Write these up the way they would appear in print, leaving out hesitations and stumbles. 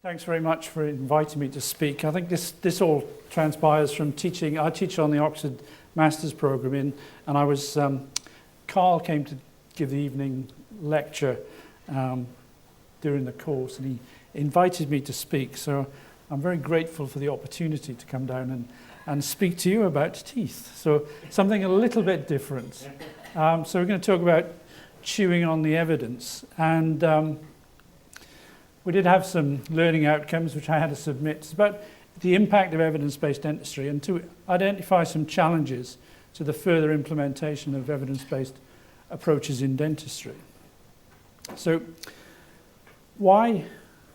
Thanks very much for inviting me to speak. I think this all transpires from teaching. I teach on the Oxford Master's Programme, and I was, Carl came to give the evening lecture during the course, and he invited me to speak. So I'm very grateful for the opportunity to come down and speak to you about teeth. So something a little bit different. So we're going to talk about chewing on the evidence. And we did have some learning outcomes which I had to submit. It's about the impact of evidence-based dentistry and to identify some challenges to the further implementation of evidence-based approaches in dentistry. So why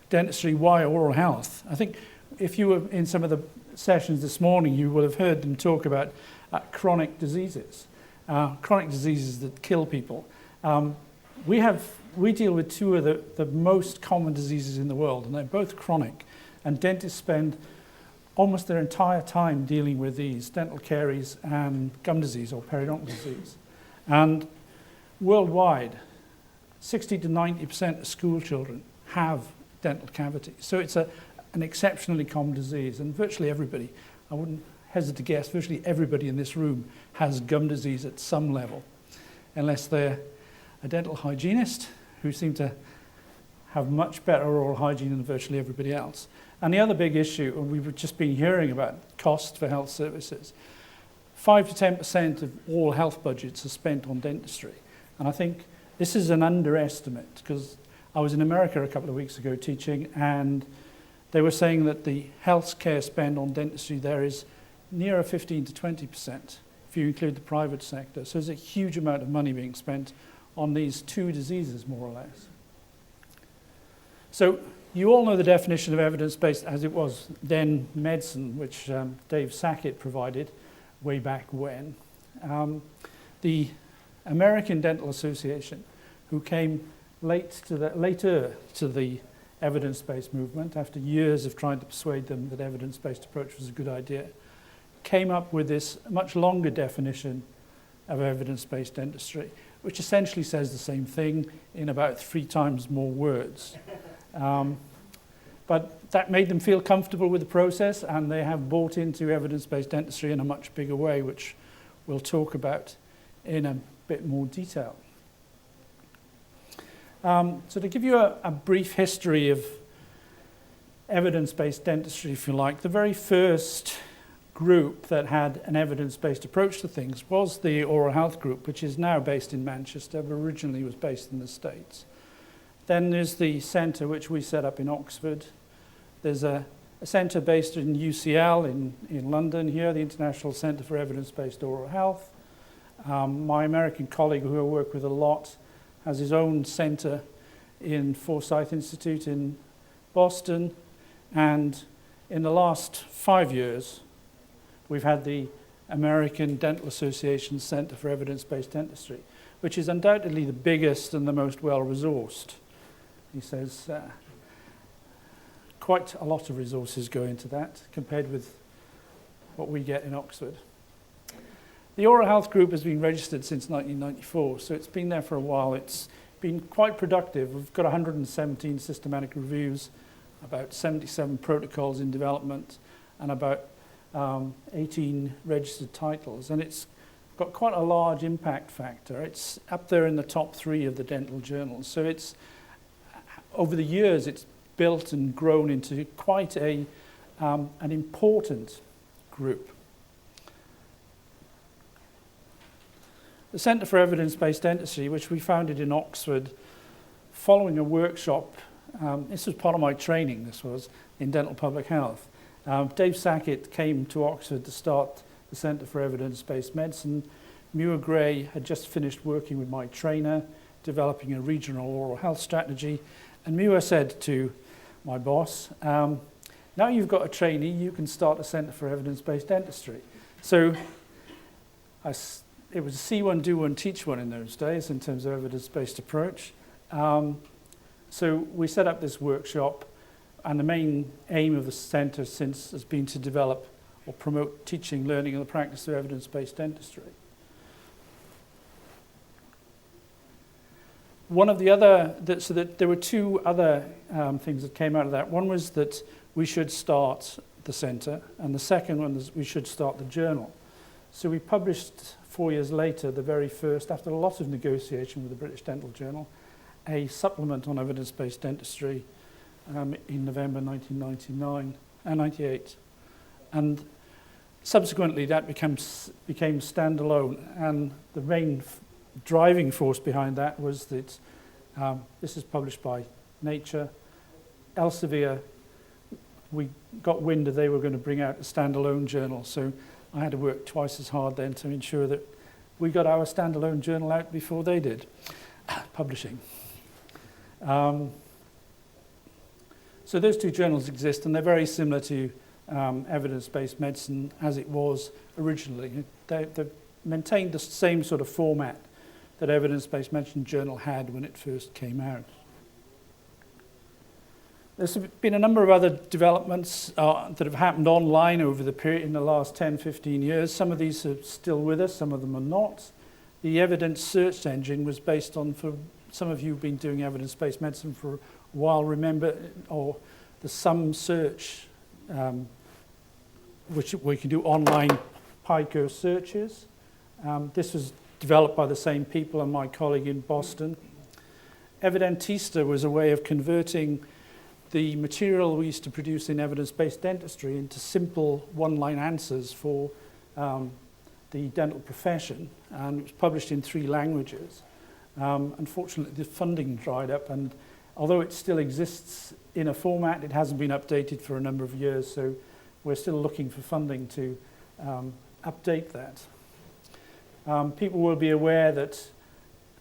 dentistry, why oral health? I think if you were in some of the sessions this morning, you will have heard them talk about chronic diseases that kill people. We deal with two of the most common diseases in the world, and they're both chronic. And dentists spend almost their entire time dealing with these, dental caries and gum disease or periodontal disease. And worldwide, 60 to 90% of school children have dental cavities. So it's an exceptionally common disease, and virtually everybody, I wouldn't hesitate to guess, virtually everybody in this room has gum disease at some level, unless they're a dental hygienist who seem to have much better oral hygiene than virtually everybody else. And the other big issue, and we've just been hearing about costs for health services, 5 to 10% of all health budgets are spent on dentistry. And I think this is an underestimate, because I was in America a couple of weeks ago teaching, and they were saying that the healthcare spend on dentistry there is nearer 15 to 20% if you include the private sector. So there's a huge amount of money being spent on these two diseases, more or less. So you all know the definition of evidence-based as it was then medicine, which Dave Sackett provided way back when. The American Dental Association, who came later to the evidence-based movement, after years of trying to persuade them that evidence-based approach was a good idea, came up with this much longer definition of evidence-based dentistry, which essentially says the same thing in about 3 times more words. But that made them feel comfortable with the process, and they have bought into evidence-based dentistry in a much bigger way, which we'll talk about in a bit more detail. So to give you a brief history of evidence-based dentistry, if you like, the very first group that had an evidence-based approach to things was the oral health group, which is now based in Manchester, but originally was based in the States. Then there's the centre which we set up in Oxford. There's a centre based in UCL in London here, the International Centre for Evidence-Based Oral Health. My American colleague, who I work with a lot, has his own centre in Forsyth Institute in Boston. And in the last 5 years, we've had the American Dental Association Centre for Evidence-Based Dentistry, which is undoubtedly the biggest and the most well-resourced. He says quite a lot of resources go into that compared with what we get in Oxford. The Oral Health Group has been registered since 1994, so it's been there for a while. It's been quite productive. We've got 117 systematic reviews, about 77 protocols in development, and about 18 registered titles, and it's got quite a large impact factor. It's up there in the top 3 of the dental journals. So it's, over the years, it's built and grown into quite an important group. The Centre for Evidence-Based Dentistry, which we founded in Oxford following a workshop, this was part of my training, this was, in dental public health. Dave Sackett came to Oxford to start the Centre for Evidence-Based Medicine. Muir Gray had just finished working with my trainer, developing a regional oral health strategy. And Muir said to my boss, now you've got a trainee, you can start a Centre for Evidence-Based Dentistry. So it was see one, do one, teach one in those days in terms of evidence-based approach. So we set up this workshop. And the main aim of the centre since has been to develop or promote teaching, learning, and the practice of evidence-based dentistry. one of the other, so that there were two other things that came out of that. One was that we should start the centre, and the second one is we should start the journal. So we published 4 years later, the very first, after a lot of negotiation with the British Dental Journal, a supplement on evidence-based dentistry in November 1998. And subsequently that became standalone, and the main driving force behind that was that this is published by Nature. Elsevier, we got wind that they were going to bring out a standalone journal, so I had to work twice as hard then to ensure that we got our standalone journal out before they did, publishing. So those two journals exist, and they're very similar to evidence-based medicine as it was originally. They've maintained the same sort of format that evidence-based medicine journal had when it first came out. There's been a number of other developments that have happened online over the period in the last 10, 15 years. Some of these are still with us, some of them are not. The evidence search engine was based on, for some of you who've been doing evidence-based medicine for a while, remember, or the Sum Search, which we can do online PICO searches. This was developed by the same people and my colleague in Boston. Evidencebased was a way of converting the material we used to produce in evidence-based dentistry into simple one-line answers for the dental profession, and it was published in 3 languages. Unfortunately, the funding dried up, and although it still exists in a format, it hasn't been updated for a number of years, so we're still looking for funding to update that. People will be aware that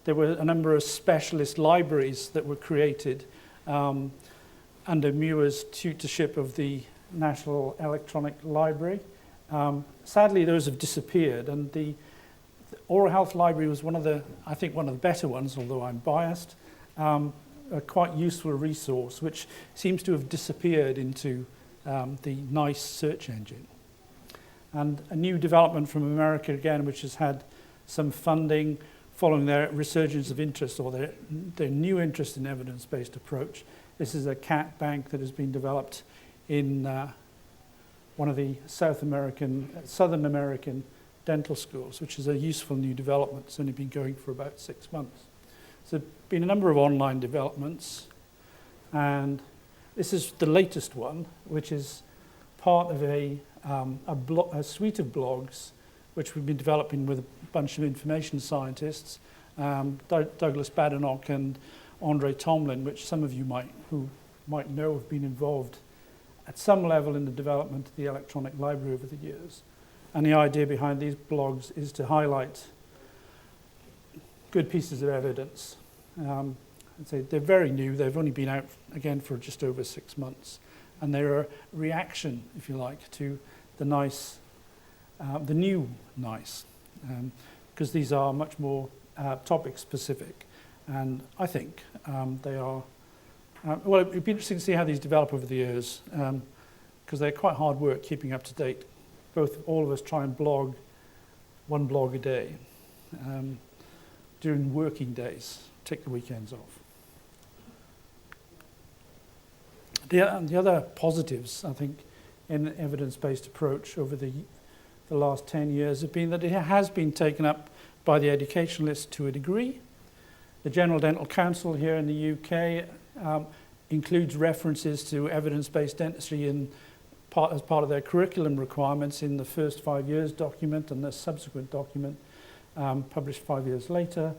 there were a number of specialist libraries that were created under Muir's tutorship of the National Electronic Library. Sadly, those have disappeared, and the Oral Health Library was I think one of the better ones, although I'm biased, a quite useful resource, which seems to have disappeared into the NICE search engine. And a new development from America again, which has had some funding following their resurgence of interest, or their new interest in evidence-based approach. This is a cat bank that has been developed in one of the Southern American dental schools, which is a useful new development. It's only been going for about 6 months. So there have been a number of online developments, and this is the latest one, which is part of a suite of blogs which we've been developing with a bunch of information scientists, Douglas Badenoch and Andre Tomlin, which some of you who might know have been involved at some level in the development of the electronic library over the years. And the idea behind these blogs is to highlight good pieces of evidence. I'd say they're very new. They've only been out, again, for just over 6 months. And they're a reaction, if you like, to the NICE, the new NICE, because these are much more topic-specific. And I think they are, well, it'd be interesting to see how these develop over the years, because they're quite hard work keeping up to date. All of us try and blog 1 blog a day during working days, take the weekends off. The other positives, I think, in an evidence-based approach over the last 10 years have been that it has been taken up by the educationalists to a degree. The General Dental Council here in the UK includes references to evidence-based dentistry as part of their curriculum requirements in the first 5 years document, and the subsequent document published 5 years later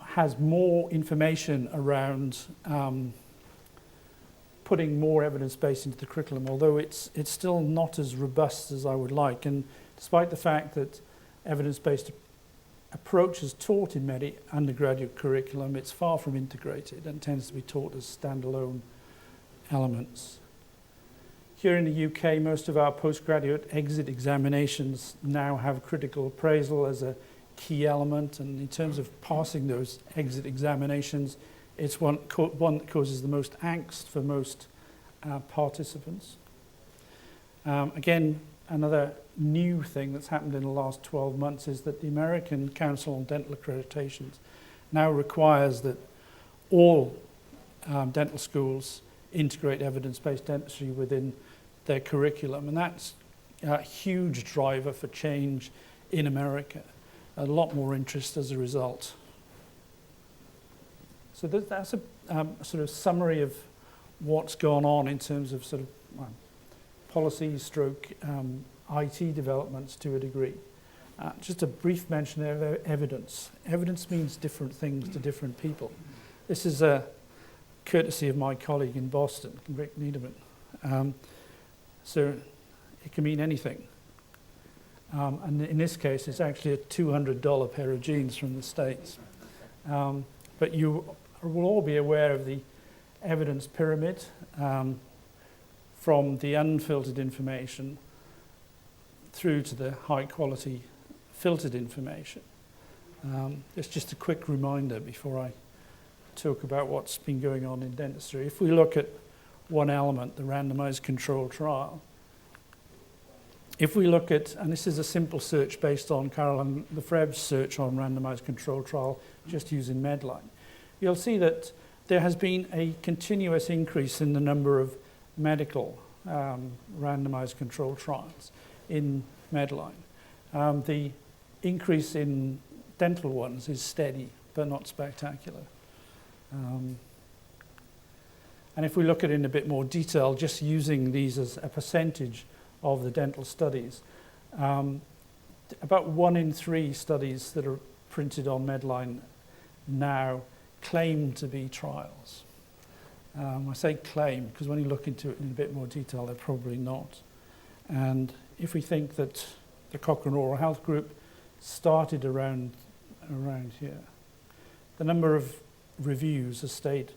has more information around putting more evidence-based into the curriculum, although it's still not as robust as I would like. And despite the fact that evidence-based approach is taught in many undergraduate curriculum, it's far from integrated and tends to be taught as standalone elements. Here in the UK, most of our postgraduate exit examinations now have critical appraisal as a key element, and in terms of passing those exit examinations, it's one that causes the most angst for most participants. Again, another new thing that's happened in the last 12 months is that the American Council on Dental Accreditations now requires that all dental schools integrate evidence-based dentistry within their curriculum, and that's a huge driver for change in America. A lot more interest as a result. So that's a sort of summary of what's gone on in terms of sort of policy stroke IT developments to a degree. Just a brief mention of evidence. Evidence means different things to different people. This is a courtesy of my colleague in Boston, Rick Niederman. So it can mean anything. And in this case, it's actually a $200 pair of jeans from the States. But you will all be aware of the evidence pyramid, from the unfiltered information through to the high quality filtered information. It's just a quick reminder before I talk about what's been going on in dentistry. If we look at one element, the randomized controlled trial, if we look at, and this is a simple search based on Caroline Lefebvre's search on randomized controlled trial, just using Medline, you'll see that there has been a continuous increase in the number of medical randomized controlled trials in Medline. The increase in dental ones is steady, but not spectacular. And if we look at it in a bit more detail, just using these as a percentage of the dental studies, about 1 in 3 studies that are printed on Medline now claim to be trials. I say claim because when you look into it in a bit more detail, they're probably not. And if we think that the Cochrane Oral Health Group started around here, the number of reviews has stayed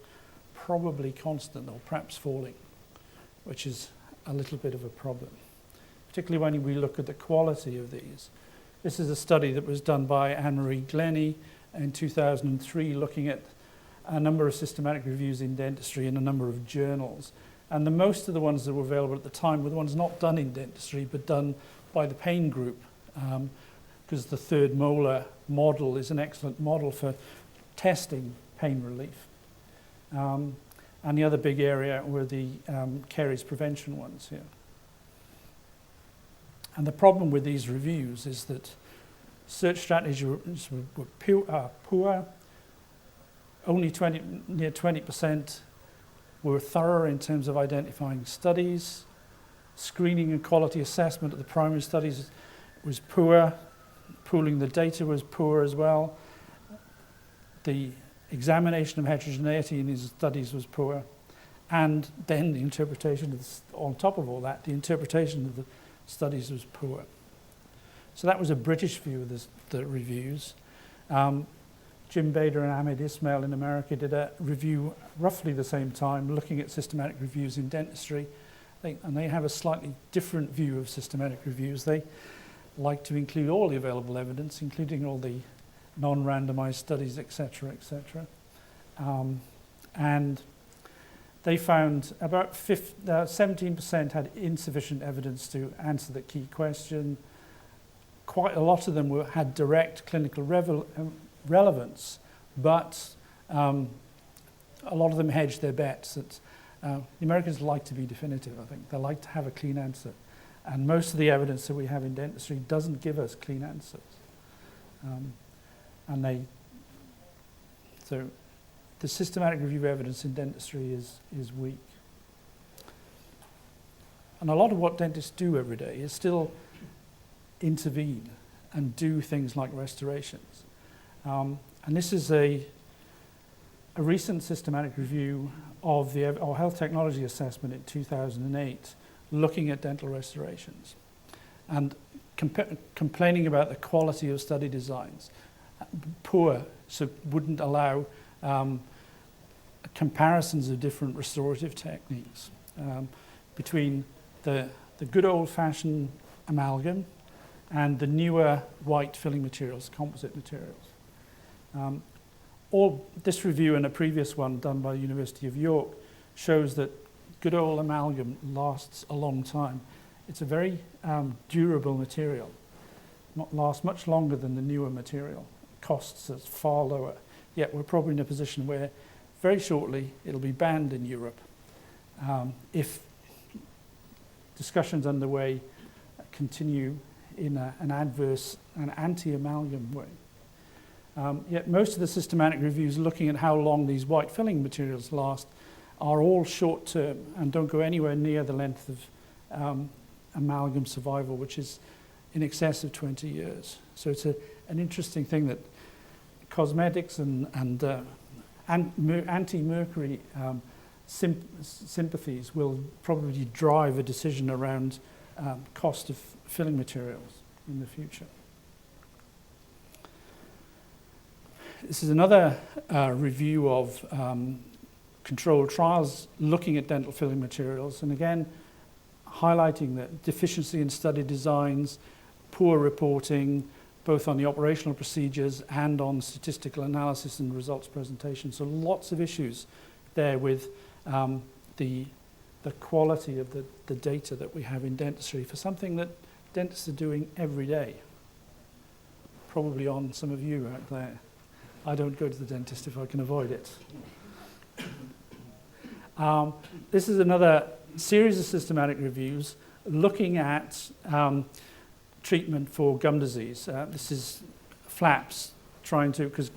probably constant or perhaps falling, which is a little bit of a problem, particularly when we look at the quality of these. This is a study that was done by Anne-Marie Glennie in 2003, looking at a number of systematic reviews in dentistry in a number of journals. And most of the ones that were available at the time were the ones not done in dentistry, but done by the pain group, because the third molar model is an excellent model for testing pain relief. And the other big area were the caries prevention ones here. And the problem with these reviews is that search strategies were poor. Only near 20% were thorough in terms of identifying studies. Screening and quality assessment of the primary studies was poor. Pooling the data was poor as well. The examination of heterogeneity in these studies was poor. And then the interpretation on top of all that, the interpretation of the studies was poor. So that was a British view of the reviews. Jim Bader and Ahmed Ismail in America did a review roughly the same time, looking at systematic reviews in dentistry. And they have a slightly different view of systematic reviews. They like to include all the available evidence, including all the non-randomized studies, et cetera, and they found about 17% had insufficient evidence to answer the key question. Quite a lot of them had direct clinical relevance, but a lot of them hedged their bets. That the Americans like to be definitive, I think. They like to have a clean answer. And most of the evidence that we have in dentistry doesn't give us clean answers. So the systematic review of evidence in dentistry is weak. And a lot of what dentists do every day is still intervene and do things like restorations. And this is a recent systematic review of the health technology assessment in 2008, looking at dental restorations and complaining about the quality of study designs. Poor, so wouldn't allow comparisons of different restorative techniques between the good old-fashioned amalgam and the newer white filling materials, composite materials. This review and a previous one done by the University of York shows that good old amalgam lasts a long time. It's a very durable material, lasts much longer than the newer material. Costs is far lower. yet we're probably in a position where very shortly it'll be banned in Europe if discussions underway continue in an adverse and anti-amalgam way. Yet most of the systematic reviews looking at how long these white filling materials last are all short-term and don't go anywhere near the length of amalgam survival, which is in excess of 20 years. So it's an interesting thing that cosmetics and anti-mercury sympathies will probably drive a decision around cost of filling materials in the future. This is another review of controlled trials looking at dental filling materials, and again highlighting that deficiency in study designs, poor reporting, both on the operational procedures and on statistical analysis and results presentation. So lots of issues there with the quality of the data that we have in dentistry for something that dentists are doing every day. Probably on some of you out there. I don't go to the dentist if I can avoid it. This is another series of systematic reviews looking at treatment for gum disease. This is flaps trying to, because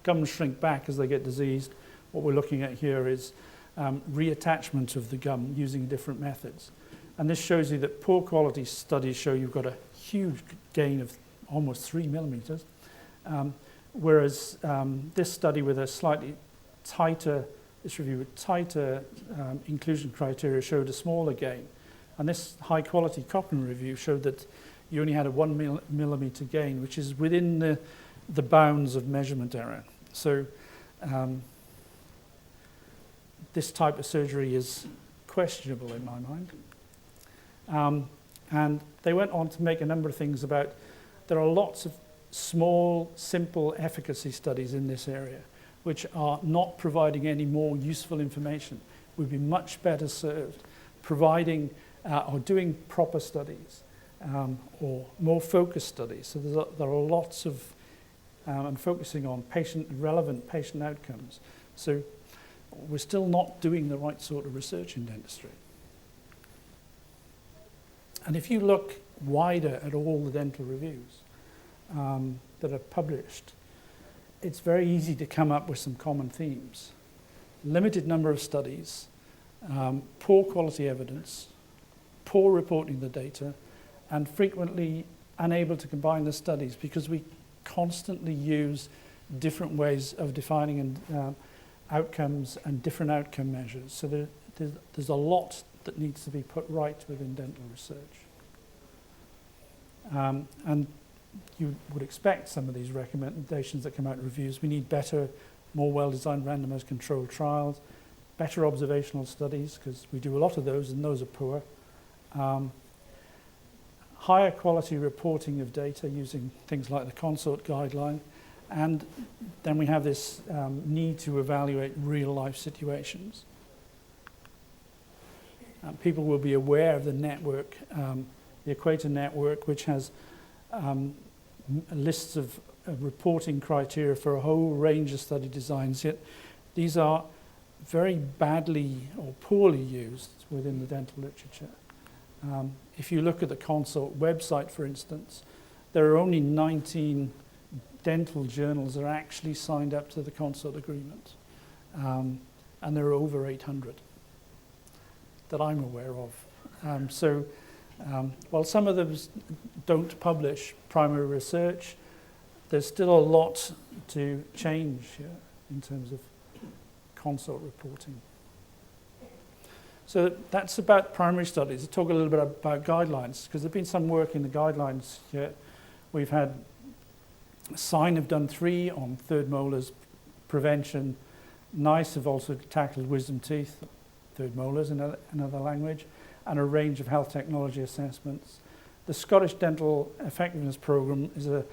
gums shrink back as they get diseased. What we're looking at here is reattachment of the gum using different methods. And this shows you that poor quality studies show you've got a huge gain of almost 3 millimeters. Whereas this study with a slightly tighter, this review with tighter inclusion criteria showed a smaller gain. And this high quality Cochrane review showed that you only had a 1 millimeter gain, which is within the bounds of measurement error. So this type of surgery is questionable in my mind. And they went on to make a number of things about, there are lots of small, simple efficacy studies in this area, which are not providing any more useful information. We'd be much better served providing or doing proper studies or more focused studies. So there are lots of, and focusing on relevant patient outcomes. So we're still not doing the right sort of research in dentistry. And if you look wider at all the dental reviews that are published, it's very easy to come up with some common themes. Limited number of studies, poor quality evidence, poor reporting of the data, and frequently unable to combine the studies because we constantly use different ways of defining outcomes and different outcome measures. So there's a lot that needs to be put right within dental research. And you would expect some of these recommendations that come out in reviews. We need better, more well-designed randomized controlled trials, better observational studies, because we do a lot of those and those are poor. Higher quality reporting of data using things like the consort guideline. And then we have this need to evaluate real-life situations. People will be aware of the network, the Equator Network, which has lists of reporting criteria for a whole range of study designs. Yet these are very badly or poorly used within the dental literature. If you look at the consort website, for instance, there are only 19 dental journals that are actually signed up to the consort agreement. And there are over 800 that I'm aware of. While some of them don't publish primary research, there's still a lot to change here in terms of consort reporting. So that's about primary studies. Let's talk a little bit about guidelines, because there's been some work in the guidelines here. We've had SIGN have done 3 on third molars prevention. NICE have also tackled wisdom teeth, third molars in another language, and a range of health technology assessments. The Scottish Dental Effectiveness Programme is a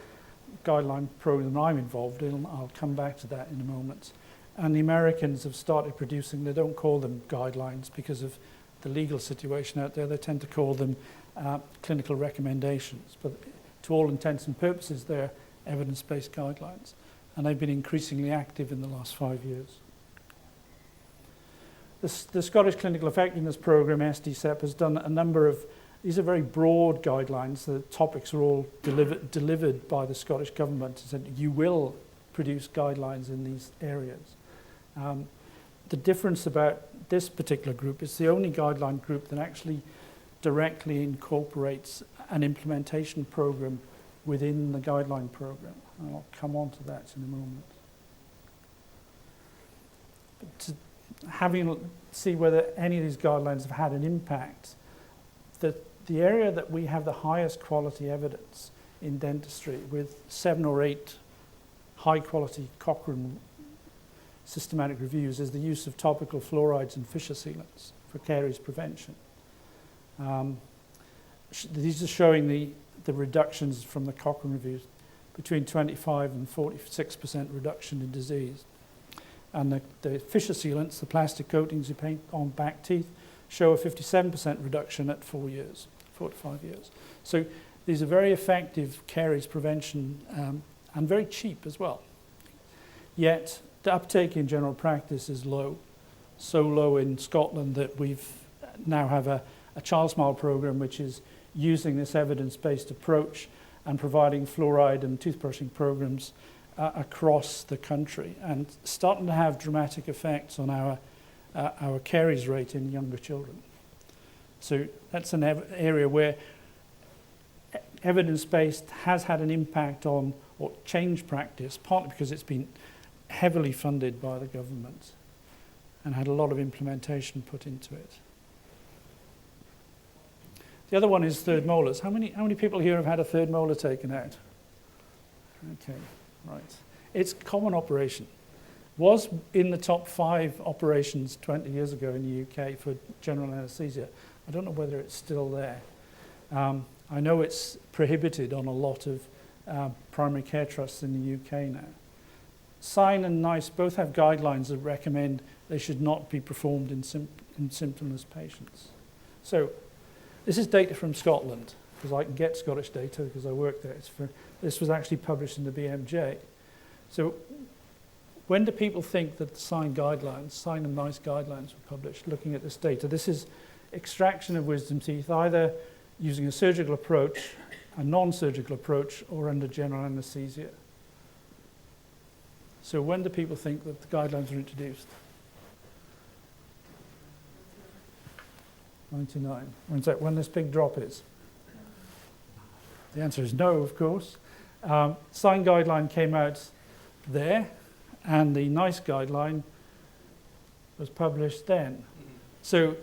guideline program I'm involved in. I'll come back to that in a moment. And the Americans have started producing, they don't call them guidelines because of the legal situation out there. They tend to call them clinical recommendations. But to all intents and purposes, they're evidence-based guidelines. and they've been increasingly active in the last 5 years. The Scottish Clinical Effectiveness Programme, SDCEP, has done a number of, these are very broad guidelines. The topics are all delivered by the Scottish Government. It said you will produce guidelines in these areas. The difference about this particular group is the only guideline group that actually directly incorporates an implementation program within the guideline program. And I'll come on to that in a moment. But to see whether any of these guidelines have had an impact, the area that we have the highest quality evidence in dentistry, with 7 or 8 high quality Cochrane systematic reviews, is the use of topical fluorides and fissure sealants for caries prevention. These are showing the reductions from the Cochrane reviews, between 25 and 46% reduction in disease. And the fissure sealants, the plastic coatings you paint on back teeth, show a 57% reduction at 4 years, 4 to 5 years. So these are very effective caries prevention and very cheap as well. Yet the uptake in general practice is low, so low in Scotland that we've now have a Child Smile program which is using this evidence-based approach and providing fluoride and toothbrushing programs across the country, and starting to have dramatic effects on our caries rate in younger children. So that's an area where evidence-based has had an impact on or changed practice, partly because it's been heavily funded by the government and had a lot of implementation put into it. The other one is third molars. How many people here have had a third molar taken out? Okay, right. It's a common operation. Was in the top 5 operations 20 years ago in the UK for general anaesthesia. I don't know whether it's still there. I know it's prohibited on a lot of primary care trusts in the UK now. SIGN and NICE both have guidelines that recommend they should not be performed in symptomless patients. So this is data from Scotland, because I can get Scottish data because I work there. This was actually published in the BMJ. So when do people think that the SIGN and NICE guidelines were published looking at this data? This is extraction of wisdom teeth, either using a surgical approach, a non-surgical approach, or under general anaesthesia. So when do people think that the guidelines were introduced? 99. When's that? When this big drop is? The answer is no, of course. SIGN guideline came out there, and the NICE guideline was published then. So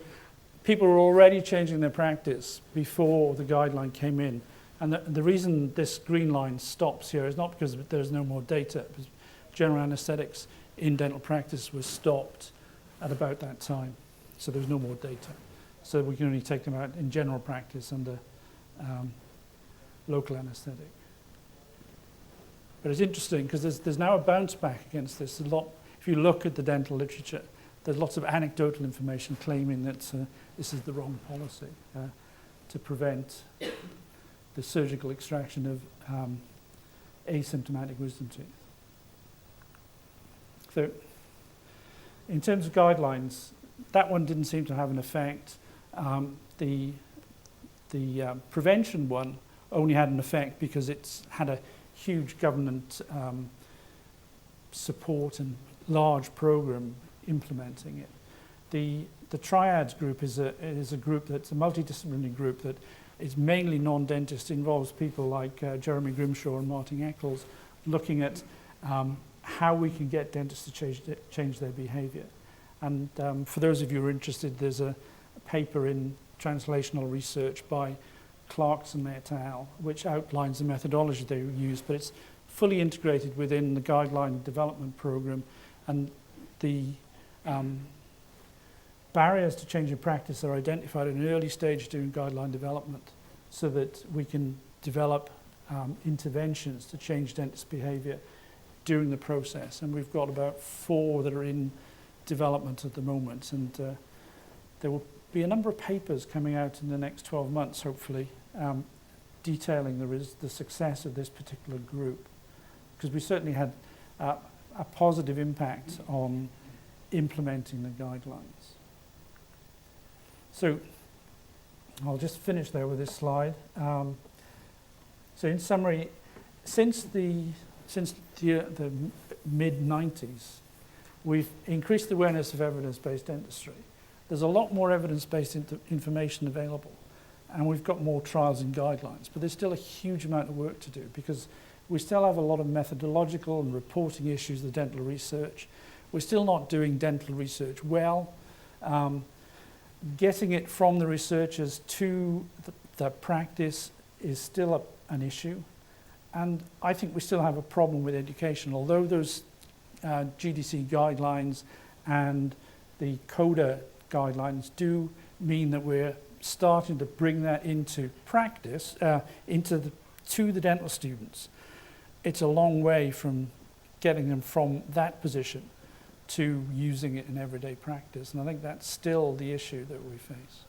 people were already changing their practice before the guideline came in. And the reason this green line stops here is not because there's no more data, because general anaesthetics in dental practice was stopped at about that time. So there's no more data. So we can only take them out in general practice under local anaesthetic. But it's interesting because there's now a bounce back against this. There's a lot, if you look at the dental literature, there's lots of anecdotal information claiming that this is the wrong policy to prevent the surgical extraction of asymptomatic wisdom teeth. So in terms of guidelines, that one didn't seem to have an effect. The prevention one only had an effect because it's had a huge government support and large program implementing it. The Triads group is a group that's a multidisciplinary group that is mainly non-dentist, involves people like Jeremy Grimshaw and Martin Eccles, looking at how we can get dentists to change their behaviour. And for those of you who are interested, there's a paper in Translational Research by Clarkson et al., which outlines the methodology they use, but it's fully integrated within the guideline development program, and the barriers to change in practice are identified at an early stage during guideline development so that we can develop interventions to change dentist behaviour during the process. And we've got about 4 that are in development at the moment, and there will be a number of papers coming out in the next 12 months, hopefully, detailing the success of this particular group. Because we certainly had a positive impact on implementing the guidelines. So I'll just finish there with this slide. So in summary, since the mid-90s, we've increased the awareness of evidence-based dentistry. There's a lot more evidence-based information available, and we've got more trials and guidelines, but there's still a huge amount of work to do because we still have a lot of methodological and reporting issues with dental research. We're still not doing dental research well. Getting it from the researchers to the practice is still an issue. And I think we still have a problem with education. Although those GDC guidelines and the CODA guidelines do mean that we're starting to bring that into practice, to the dental students, it's a long way from getting them from that position to using it in everyday practice. And I think that's still the issue that we face.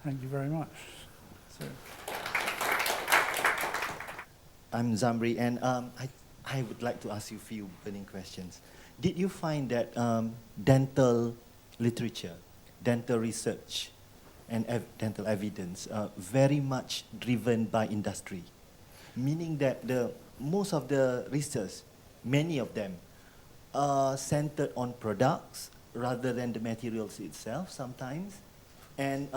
Thank you very much. So. I'm Zamri, and I would like to ask you a few burning questions. Did you find that dental literature, dental research, and dental evidence very much driven by industry? Meaning that most of the research, many of them, are centered on products rather than the materials itself sometimes. And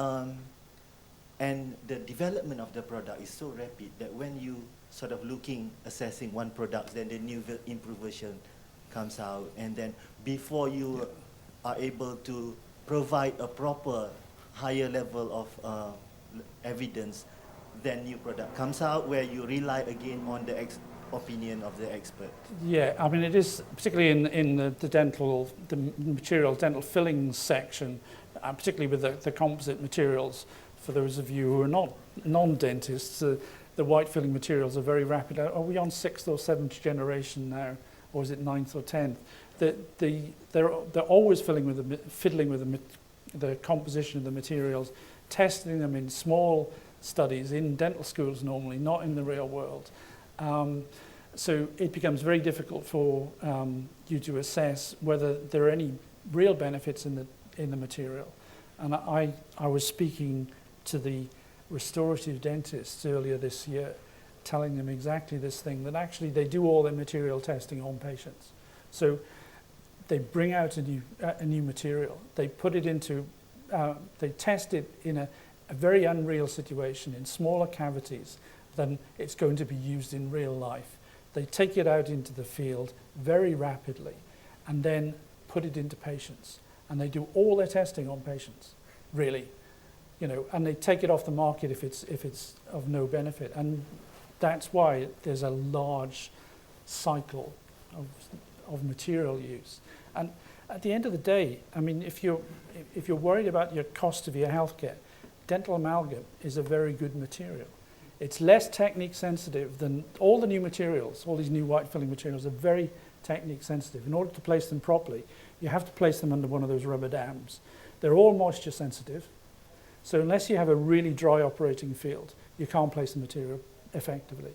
the development of the product is so rapid that when you sort of assessing one product, then the new improved version comes out, and then before you are able to provide a proper higher level of evidence, then new product comes out where you rely again on the opinion of the expert. Yeah, I mean, it is particularly in the materials, dental fillings section, particularly with the composite materials. For those of you who are not non-dentists, the white filling materials are very rapid. Are we on 6th or 7th generation now, or is it 9th or 10th? They're always fiddling with the composition of the materials, testing them in small studies in dental schools normally, not in the real world. So it becomes very difficult for you to assess whether there are any real benefits in the material. And I was speaking to the restorative dentists earlier this year, telling them exactly this thing, that actually they do all their material testing on patients. So they bring out a new material, they put it into, they test it in a very unreal situation, in smaller cavities than it's going to be used in real life. They take it out into the field very rapidly and then put it into patients. And they do all their testing on patients, really. And they take it off the market if it's of no benefit. And that's why there's a large cycle of material use. And at the end of the day, I mean, if you're worried about your cost of your healthcare, dental amalgam is a very good material. It's less technique sensitive than all the new materials. All these new white filling materials are very technique sensitive. In order to place them properly, you have to place them under one of those rubber dams. They're all moisture sensitive. So unless you have a really dry operating field, you can't place the material effectively.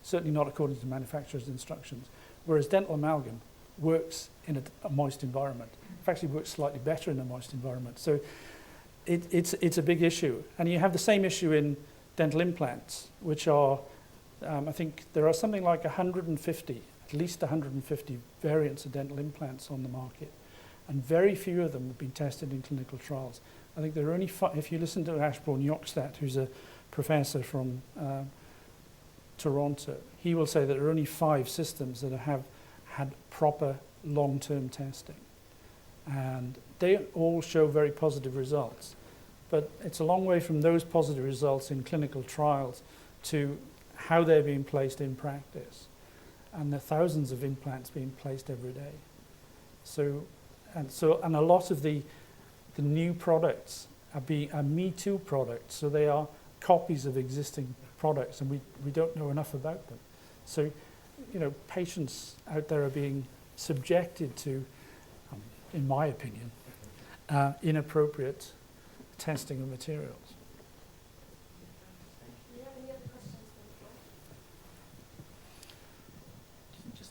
Certainly not according to manufacturer's instructions. Whereas dental amalgam works in a moist environment. It actually works slightly better in a moist environment. So it's a big issue. And you have the same issue in dental implants, which are, I think there are something like 150, at least 150 variants of dental implants on the market. And very few of them have been tested in clinical trials. I think there are only five. If you listen to Ashbourne Yokstad, who's a professor from Toronto, he will say that there are only 5 systems that have had proper long-term testing. And they all show very positive results. But it's a long way from those positive results in clinical trials to how they're being placed in practice. And there are thousands of implants being placed every day. And a lot of the new products are Me Too products, so they are copies of existing products, and we don't know enough about them. So, patients out there are being subjected to, in my opinion, inappropriate testing of materials. Do you have any other questions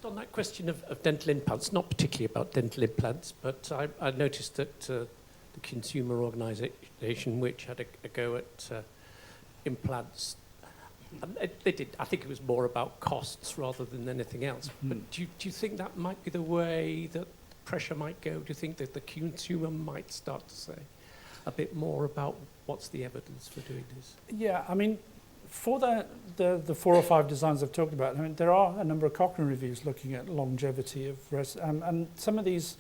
Just on that question of dental implants, not particularly about dental implants, but I noticed that the consumer organisation, which had a go at implants, they did. I think it was more about costs rather than anything else. But do you think that might be the way that pressure might go? Do you think that the consumer might start to say a bit more about what's the evidence for doing this? Yeah, I mean, for the 4 or 5 designs I've talked about, I mean, there are a number of Cochrane reviews looking at longevity of and some of these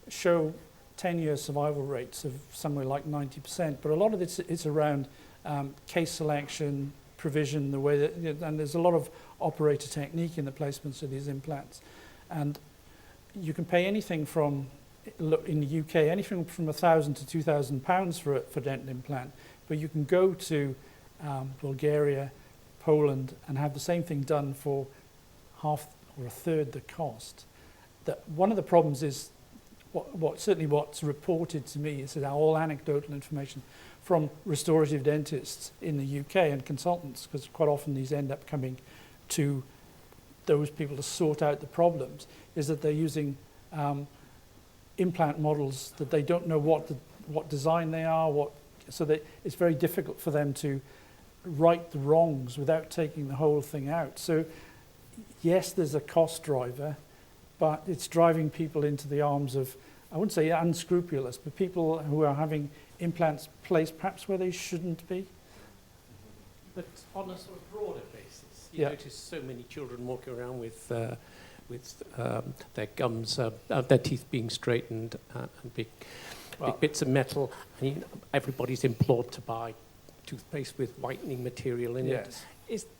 show 10-year survival rates of somewhere like 90%, but a lot of it's around case selection, provision, the way that, and there's a lot of operator technique in the placements of these implants. And you can pay anything from, in the UK, anything from £1,000 to £2,000 for a dental implant, but you can go to Bulgaria, Poland, and have the same thing done for half or a third the cost. One of the problems is, certainly what's reported to me is all anecdotal information from restorative dentists in the UK and consultants, because quite often these end up coming to those people to sort out the problems, is that they're using implant models that they don't know what design they are, so that it's very difficult for them to right the wrongs without taking the whole thing out. So yes, there's a cost driver, but it's driving people into the arms of, I wouldn't say unscrupulous, but people who are having implants placed perhaps where they shouldn't be. But on a sort of broader basis, you Yeah. notice so many children walking around with their gums, their teeth being straightened, and big bits of metal. And everybody's implored to buy toothpaste with whitening material in it.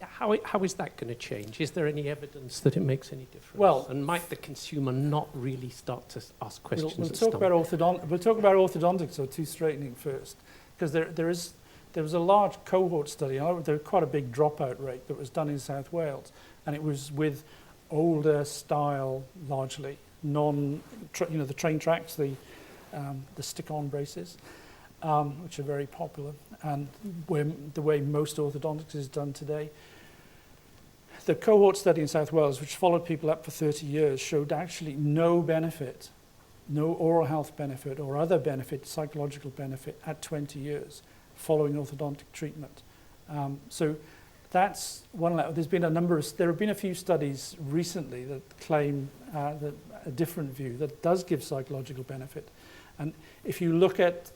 How is that going to change? Is there any evidence that it makes any difference? Well, and might the consumer not really start to ask questions? We'll talk about orthodontics or tooth straightening first, because there was a large cohort study. There was quite a big dropout rate that was done in South Wales, and it was with older style, largely the train tracks, the stick-on braces, which are very popular, and the way most orthodontics is done today. The cohort study in South Wales, which followed people up for 30 years, showed actually no benefit, no oral health benefit or other benefit, psychological benefit at 20 years following orthodontic treatment. So that's one level. There have been a few studies recently that claim that a different view that does give psychological benefit. And if you look at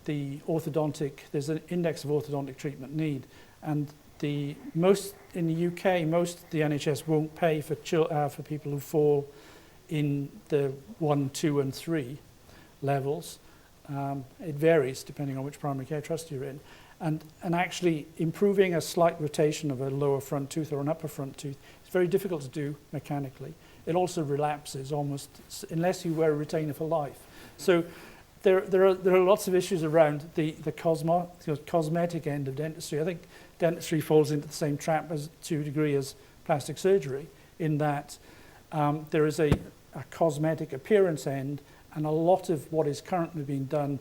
the orthodontic, there's an index of orthodontic treatment need, and in the UK, the NHS won't pay for people who fall in the 1, 2, and 3 levels. It varies depending on which primary care trust you're in, and actually improving a slight rotation of a lower front tooth or an upper front tooth is very difficult to do mechanically. It also relapses almost unless you wear a retainer for life. So there are lots of issues around the cosmetic end of dentistry. I think dentistry falls into the same trap to a degree as plastic surgery, in that there is a cosmetic appearance end, and a lot of what is currently being done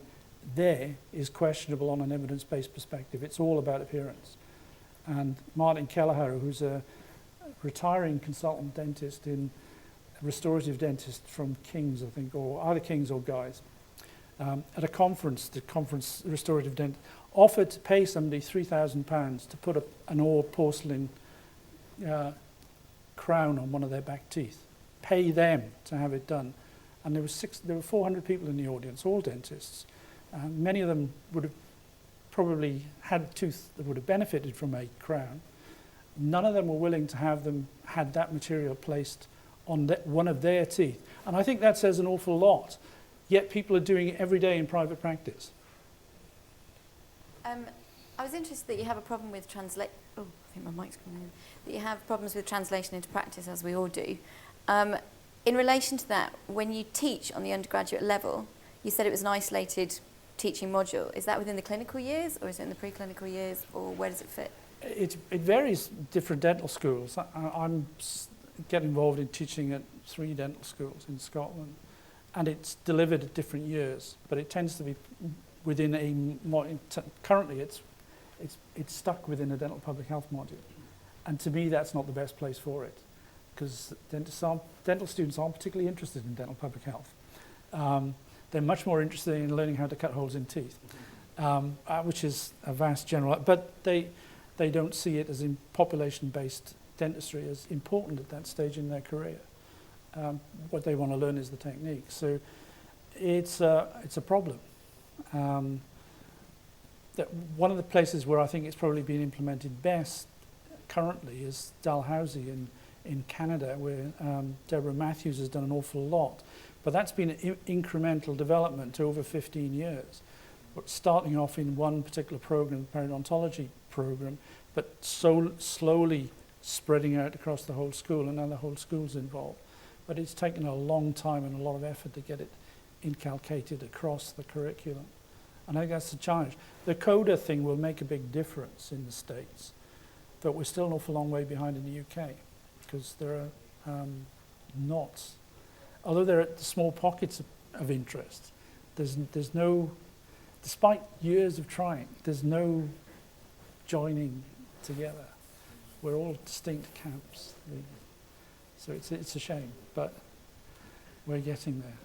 there is questionable on an evidence-based perspective. It's all about appearance. And Martin Kelleher, who's a retiring consultant dentist restorative dentist from King's, I think, or either King's or Guy's, at a conference, the conference restorative dentist offered to pay somebody £3,000 to put an all porcelain crown on one of their back teeth. Pay them to have it done. And there were 400 people in the audience, all dentists. Many of them would have probably had a tooth that would have benefited from a crown. None of them were willing to have them had that material placed on one of their teeth. And I think that says an awful lot. Yet people are doing it every day in private practice. I was interested that you have a problem with I think my mic's coming in. That you have problems with translation into practice, as we all do. In relation to that, when you teach on the undergraduate level, you said it was an isolated teaching module. Is that within the clinical years, or is it in the preclinical years, or where does it fit? It varies different dental schools. I'm getting involved in teaching at 3 dental schools in Scotland, and it's delivered at different years, but it tends to be within currently it's stuck within a dental public health module. And to me, that's not the best place for it. because dental students aren't particularly interested in dental public health. They're much more interested in learning how to cut holes in teeth, which is a vast general, but they don't see it as in population-based dentistry as important at that stage in their career. What they want to learn is the technique. So it's a problem. That one of the places where I think it's probably been implemented best currently is Dalhousie in Canada, where Deborah Matthews has done an awful lot. But that's been an incremental development over 15 years. But starting off in one particular program, the periodontology program, but so slowly spreading out across the whole school, and now the whole school's involved. But it's taken a long time and a lot of effort to get it inculcated across the curriculum. And I think that's the challenge. The CODA thing will make a big difference in the States, but we're still an awful long way behind in the UK, because there are not, although there are small pockets of interest, there's no, despite years of trying, there's no joining together. We're all distinct camps. So it's a shame, but we're getting there.